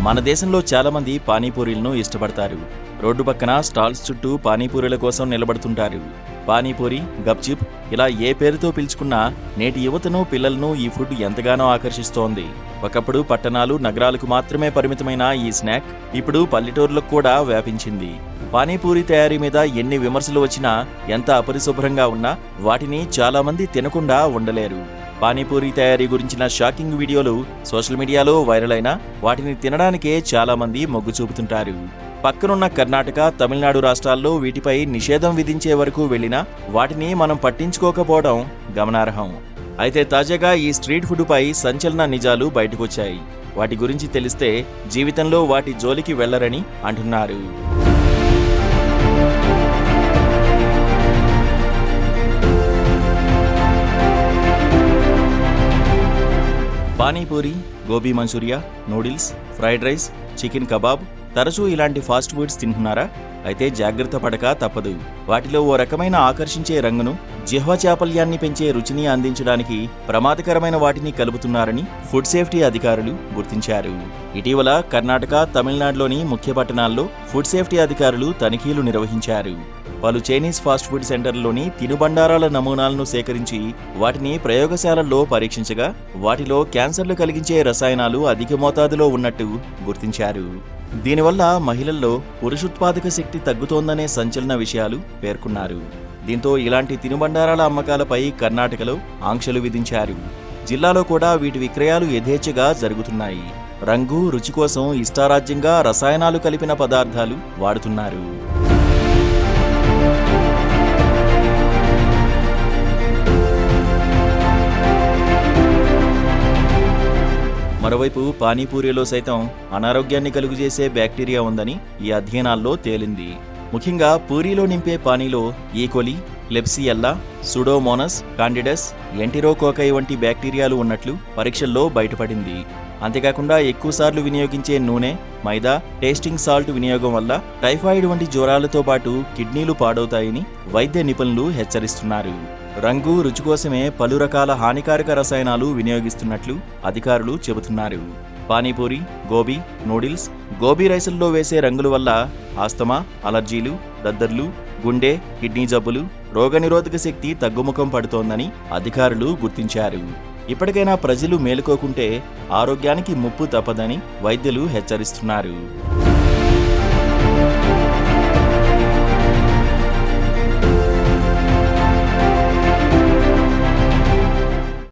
మన దేశంలో చాలామంది పానీపూరీలను ఇష్టపడతారు. రోడ్డు పక్కన స్టాల్స్ చుట్టూ పానీపూరీల కోసం నిలబడుతుంటారు. పానీపూరి, గప్చిప్ ఇలా ఏ పేరుతో పిలుచుకున్నా నేటి యువతను, పిల్లలను ఈ ఫుడ్ ఎంతగానో ఆకర్షిస్తోంది. ఒకప్పుడు పట్టణాలు, నగరాలకు మాత్రమే పరిమితమైన ఈ స్నాక్ ఇప్పుడు పల్లెటూరులకు కూడా వ్యాపించింది. పానీపూరి తయారీ మీద ఎన్ని విమర్శలు వచ్చినా, ఎంత అపరిశుభ్రంగా ఉన్నా వాటిని చాలామంది తినకుండా ఉండలేరు. పానీపూరి తయారీ గురించిన షాకింగ్ వీడియోలు సోషల్ మీడియాలో వైరల్ అయినా వాటిని తినడానికే చాలామంది మొగ్గు చూపుతుంటారు. పక్కనున్న కర్ణాటక, తమిళనాడు రాష్ట్రాల్లో వీటిపై నిషేధం విధించే వరకు వెళ్లినా వాటిని మనం పట్టించుకోకపోవడం గమనార్హం. అయితే తాజాగా ఈ స్ట్రీట్ ఫుడ్పై సంచలన నిజాలు బయటకొచ్చాయి. వాటి గురించి తెలిస్తే జీవితంలో వాటి జోలికి వెళ్లరని అంటున్నారు. Panipuri, gobi manchurian, noodles, fried rice, chicken kebab తరచూ ఇలాంటి ఫాస్ట్ ఫుడ్స్ తింటున్నారా? అయితే జాగ్రత్త పడక తప్పదు. వాటిలో ఓ రకమైన ఆకర్షించే రంగును, జిహ్వ చాపల్యాన్ని పెంచే రుచిని అందించడానికి ప్రమాదకరమైన వాటిని కలుపుతున్నారని ఫుడ్ సేఫ్టీ అధికారులు గుర్తించారు. ఇటీవల కర్ణాటక, తమిళనాడులోని ముఖ్య పట్టణాల్లో ఫుడ్ సేఫ్టీ అధికారులు తనిఖీలు నిర్వహించారు. పలు చైనీస్ ఫాస్ట్ ఫుడ్ సెంటర్లలోని తినుబండారాల నమూనాలను సేకరించి వాటిని ప్రయోగశాలల్లో పరీక్షించగా వాటిలో క్యాన్సర్లు కలిగించే రసాయనాలు అధిక మోతాదులో ఉన్నట్టు గుర్తించారు. దీనివల్ల మహిళల్లో పురుషోత్పాదక శక్తి తగ్గుతోందనే సంచలన విషయాలు పేర్కొన్నారు. దీంతో ఇలాంటి తినుబండారాల అమ్మకాలపై కర్ణాటకలో ఆంక్షలు విధించారు. జిల్లాలో కూడా వీటి విక్రయాలు యథేచ్ఛగా జరుగుతున్నాయి. రంగు, రుచి కోసం ఇష్టారాజ్యంగా రసాయనాలు కలిపిన పదార్థాలు వాడుతున్నారు. మరోవైపు పానీపూరిలో సైతం అనారోగ్యాన్ని కలుగజేసే బ్యాక్టీరియా ఉందని ఈ అధ్యయనాల్లో తేలింది. ముఖ్యంగా పూరీలో నింపే పానీలో ఈకోలి, క్లెబ్సియల్లా, సుడోమోనస్, కాండిడస్, ఎంటిరోకోకై వంటి బ్యాక్టీరియాలు ఉన్నట్లు పరీక్షల్లో బయటపడింది. అంతేకాకుండా ఎక్కువసార్లు వినియోగించే నూనె, మైదా, టేస్టింగ్ సాల్ట్ వినియోగం వల్ల టైఫాయిడ్ వంటి జ్వరాలతో పాటు కిడ్నీలు పాడవుతాయని వైద్య నిపుణులు హెచ్చరిస్తున్నారు. రంగు, రుచి కోసమే పలు రకాల హానికారక రసాయనాలు వినియోగిస్తున్నట్లు అధికారులు చెబుతున్నారు. పానీపూరి, గోబీ, నూడిల్స్, గోబీ రైసుల్లో వేసే రంగుల వల్ల ఆస్తమా, అలర్జీలు, దద్దర్లు, గుండె, కిడ్నీ జబ్బులు, రోగనిరోధక శక్తి తగ్గుముఖం పడుతోందని అధికారులు గుర్తించారు. ఇప్పటికైనా ప్రజలు మేలుకోకుంటే ఆరోగ్యానికి ముప్పు తప్పదని వైద్యులు హెచ్చరిస్తున్నారు.